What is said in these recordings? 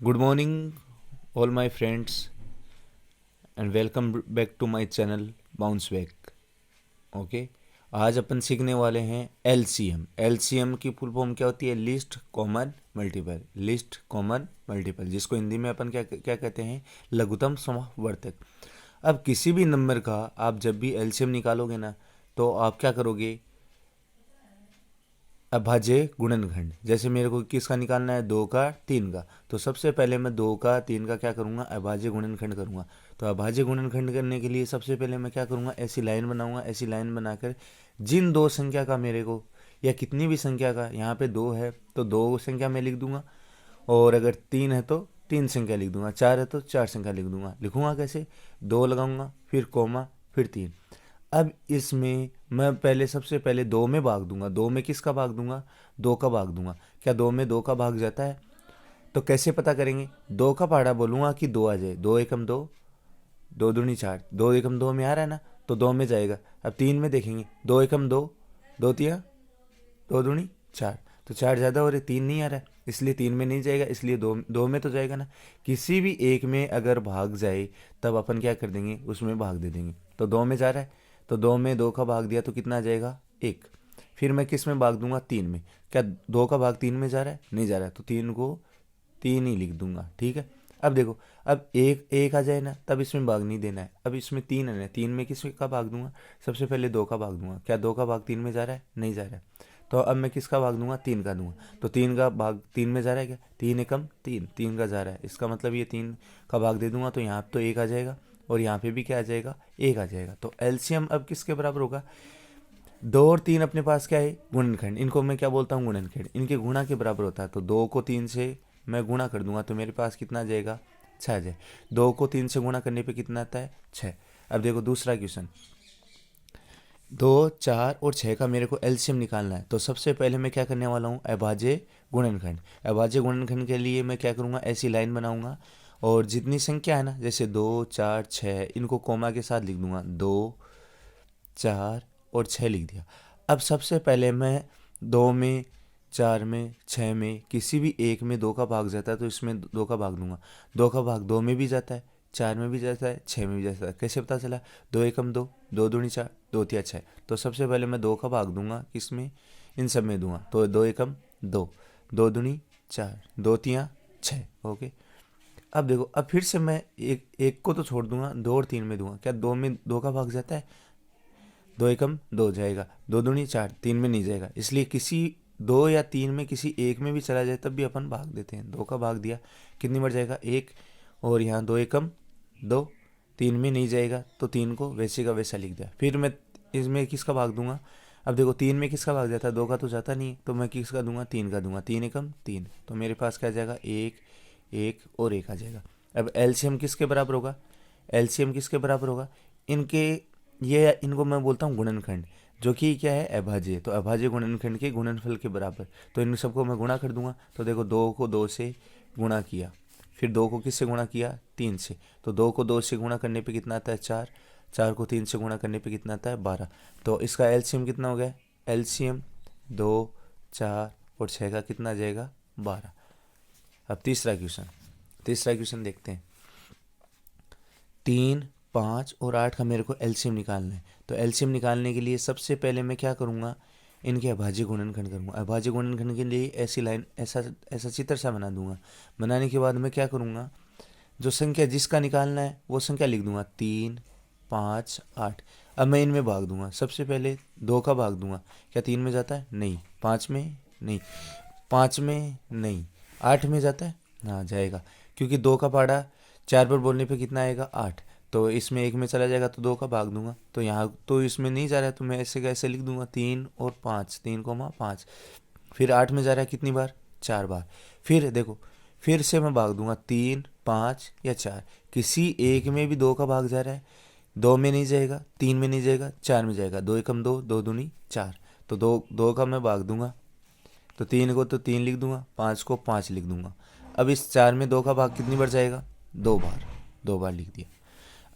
Good morning, all my friends, and welcome back to my channel Bounce Back. Okay आज अपन सीखने वाले हैं LCM. LCM की full form क्या होती है? List common multiple. List common multiple, जिसको हिंदी में अपन क्या क्या कहते हैं? लघुत्तम समवर्तक। अब किसी भी नंबर का आप जब भी एलसीएम निकालोगे ना, तो आप क्या करोगे? अभाज्य गुणनखंड। जैसे मेरे को किसका निकालना है? दो का, तीन का। तो सबसे पहले मैं दो का, तीन का क्या करूँगा? अभाज्य गुणनखंड करूँगा। तो अभाज्य गुणनखंड करने के लिए सबसे पहले मैं क्या करूँगा? ऐसी लाइन बनाऊँगा। ऐसी लाइन बनाकर जिन दो संख्या का मेरे को, या कितनी भी संख्या का, यहाँ पे दो है तो दो संख्या मैं लिख दूंगा, और अगर तीन है तो तीन संख्या लिख दूंगा, चार है तो चार संख्या लिख दूंगा। लिखूंगा कैसे? दो लगाऊंगा, फिर कोमा, फिर तीन। अब इसमें मैं पहले सबसे पहले दो में भाग दूंगा। दो में किसका भाग दूंगा? दो का भाग दूंगा। क्या दो में दो का भाग जाता है? तो कैसे पता करेंगे? दो का पहाड़ा बोलूंगा कि दो आ जाए। दो एकम दो, दो दूनी चार। दो एकम दो में आ रहा है ना, तो दो में जाएगा। अब तीन में देखेंगे, दो एकम दो, दो तिया, दो दूनी चार। तो चार ज़्यादा हो रहे, तीन नहीं आ रहा है, इसलिए तीन में नहीं जाएगा, इसलिए दो दो में तो जाएगा ना। किसी भी एक में अगर भाग जाए तब अपन क्या कर देंगे? उसमें भाग दे देंगे। तो दो में जा रहा है, तो दो में दो का भाग दिया तो कितना आ जाएगा? एक। फिर मैं किस में भाग दूंगा? तीन में। क्या दो का भाग तीन में जा रहा है? नहीं जा रहा है, तो तीन को तीन ही लिख दूंगा। ठीक है। अब देखो, अब एक एक आ जाए ना, तब इसमें भाग नहीं देना है। अब इसमें तीन है ना, तीन में किस का भाग दूंगा? सबसे पहले दो का भाग दूंगा। क्या दो का भाग तीन में जा रहा है? नहीं जा रहा है, तो अब मैं किसका भाग दूंगा? तीन का दूंगा। तो तीन का भाग तीन में जा रहा है, क्या? तीन एकम तीन, तीन का जा रहा है, इसका मतलब ये तीन का भाग दे दूंगा, तो यहाँ तो एक आ जाएगा, और यहाँ पे भी क्या आ जाएगा? एक आ जाएगा। तो एलसीएम अब किसके बराबर होगा? दो और तीन अपने पास क्या है? गुणनखंड। इनको मैं क्या बोलता हूँ? गुणनखंड। इनके गुणा के बराबर होता है। तो दो को तीन से मैं गुणा कर दूंगा, तो मेरे पास कितना आ जाएगा? छः आ जाए। दो को तीन से गुणा करने पे कितना आता है? छः। अब देखो दूसरा क्वेश्चन। दो, चार और छः का मेरे को एलसीएम निकालना है। तो सबसे पहले मैं क्या करने वाला हूँ? अभाज्य गुणनखंड। अभाज्य गुणनखंड के लिए मैं क्या करूँगा? ऐसी लाइन बनाऊँगा, और जितनी संख्या है ना, जैसे दो, चार, छः, इनको कोमा के साथ लिख दूंगा। दो, चार और छः लिख दिया। अब सबसे पहले मैं दो में, चार में, छः में किसी भी एक में दो का भाग जाता है, तो इसमें दो का भाग दूंगा। दो का भाग दो में भी जाता है, चार में भी जाता है, छः में भी जाता है। कैसे पता चला? दो एकम दो, दो दूनी चार, दो तिया छः। तो सबसे पहले मैं दो का भाग दूंगा, किसमें? इन सब में दूंगा। तो दो एकम दो, दो दूनी चार, दो तिया छः। ओके। अब देखो, अब फिर से मैं एक एक को तो छोड़ दूंगा, दो और तीन में दूंगा। क्या दो में दो का भाग जाता है? दो एकम दो जाएगा, दो दूनी चार, तीन में नहीं जाएगा, इसलिए किसी दो या तीन में किसी एक में भी चला जाए तब भी अपन भाग देते हैं। दो का भाग दिया, कितनी बार जाएगा? एक। और यहाँ दो एकम दो, तीन में नहीं जाएगा, तो तीन को वैसे का वैसा लिख दिया। फिर मैं इसमें किसका भाग दूंगा? अब देखो, तीन में किसका भाग जाता है? दो का तो जाता नहीं है, तो मैं किसका दूंगा? तीन का दूंगा। तीन एकम तीन, तो मेरे पास क्या आ जाएगा? एक, एक और एक आ जाएगा। अब एलसीएम किसके बराबर होगा? एलसीएम किसके बराबर होगा? इनके, ये इनको मैं बोलता हूँ गुणनखंड, जो कि क्या है? अभाज्य। तो अभाज्य गुणनखंड के गुणनफल के बराबर। तो इन सबको मैं गुणा कर दूंगा। तो देखो, दो को दो से गुणा किया, फिर दो को किससे गुणा किया? तीन से। तो दो को दो से गुणा करने पे कितना आता है? चार। चार को तीन से गुणा करने पे कितना आता है? बारह। तो इसका एलसीएम कितना हो गया? एलसीएम दो, चार और छः का कितना आ जाएगा? बारह। अब तीसरा क्वेश्चन। तीसरा क्वेश्चन देखते हैं। तीन, पाँच और आठ का मेरे को एलसीएम निकालना है। तो एलसीएम निकालने के लिए सबसे पहले मैं क्या करूँगा? इनके अभाज्य गुणनखंड करूँगा। अभाज्य गुणनखंड के लिए ऐसी लाइन, ऐसा ऐसा चित्र सा बना दूंगा। बनाने के बाद मैं क्या करूँगा? जो संख्या जिसका निकालना है वो संख्या लिख दूंगा। तीन, पाँच, आठ। अब मैं इनमें भाग दूंगा। सबसे पहले दो का भाग दूंगा। क्या तीन में जाता है? नहीं। पाँच में नहीं, पाँच में नहीं, आठ में जाता है? हाँ जाएगा, क्योंकि दो का पहाड़ा चार पर बोलने पे कितना आएगा? आठ। तो इसमें एक में चला जाएगा, तो दो का भाग दूंगा। तो यहाँ तो इसमें नहीं जा रहा है, तो मैं ऐसे कैसे लिख दूंगा? तीन और पाँच, तीन कोमा पाँच। फिर आठ में जा रहा है कितनी बार? चार बार। फिर देखो, फिर से मैं भाग दूंगा। तीन, पाँच या चार, किसी एक में भी दो का भाग जा रहा है। दो में नहीं जाएगा, तीन में नहीं जाएगा, चार में जाएगा। दो एकम दो, दो दूनी चार। तो दो दो का मैं भाग दूंगा, तो तीन को तो तीन लिख दूंगा, पाँच को पाँच लिख दूंगा। अब इस चार में दो का भाग कितनी बार जाएगा? दो बार। दो बार लिख दिया।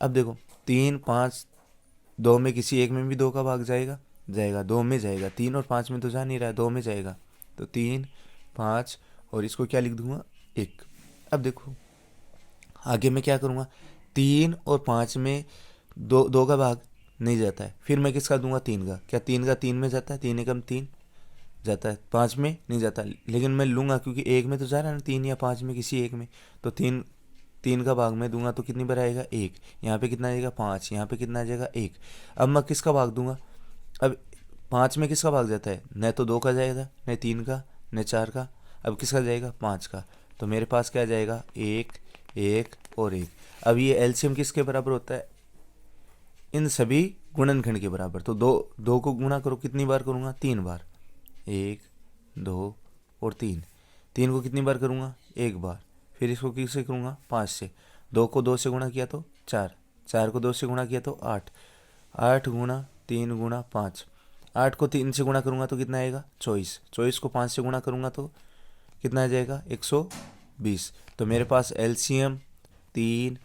अब देखो, तीन, पाँच, दो में किसी एक में भी दो का भाग जाएगा? जाएगा, दो में जाएगा। तीन और पाँच में तो जा नहीं रहा है, दो में जाएगा। तो तीन, पाँच और इसको क्या लिख दूंगा? एक। अब देखो आगे मैं क्या करूँगा, 3 और 5 में दो दो का भाग नहीं जाता है, फिर मैं किसका दूंगा, 3 का। क्या 3 का 3 में जाता है, 3 एकम 3 जाता है, 5 में नहीं जाता, लेकिन मैं लूँगा क्योंकि एक में तो जा रहा है ना, 3 या 5 में किसी एक में, तो 3 का भाग में दूंगा तो कितनी बार आएगा, 1। यहाँ पे कितना आ जाएगा, 5। यहाँ पे कितना आ जाएगा, 1। अब मैं किसका भाग दूंगा, अब 5 में किसका भाग जाता है, न तो 2 का जाएगा, न 3 का, न 4 का, अब किसका जाएगा, 5 का। तो मेरे पास क्या जाएगा, 1 1 और 1। अब ये एलसीएम किसके बराबर होता है, इन सभी गुणनखंड के बराबर। तो दो को गुणा करो, कितनी बार करूँगा, 3 बार, 1 2 और 3। 3 को कितनी बार करूँगा, 1 बार, फिर इसको किससे करूँगा, 5 से। 2 को 2 से गुणा किया तो 4, 4 को 2 से गुणा किया तो 8, 8 गुणा 3 गुणा 5, 8 को 3 से गुणा करूँगा तो कितना आएगा, 24, 24 को 5 से गुणा करूँगा तो कितना आ जाएगा, 120। तो मेरे पास एलसीएम 3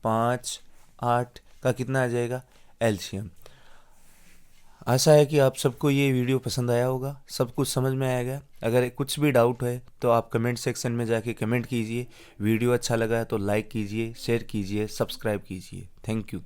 5 8 का कितना आ जाएगा, एलसीएम। आशा है कि आप सबको ये वीडियो पसंद आया होगा, सब कुछ समझ में आएगा। अगर कुछ भी डाउट है तो आप कमेंट सेक्शन में जाके कमेंट कीजिए। वीडियो अच्छा लगा है तो लाइक कीजिए, शेयर कीजिए, सब्सक्राइब कीजिए। Thank you.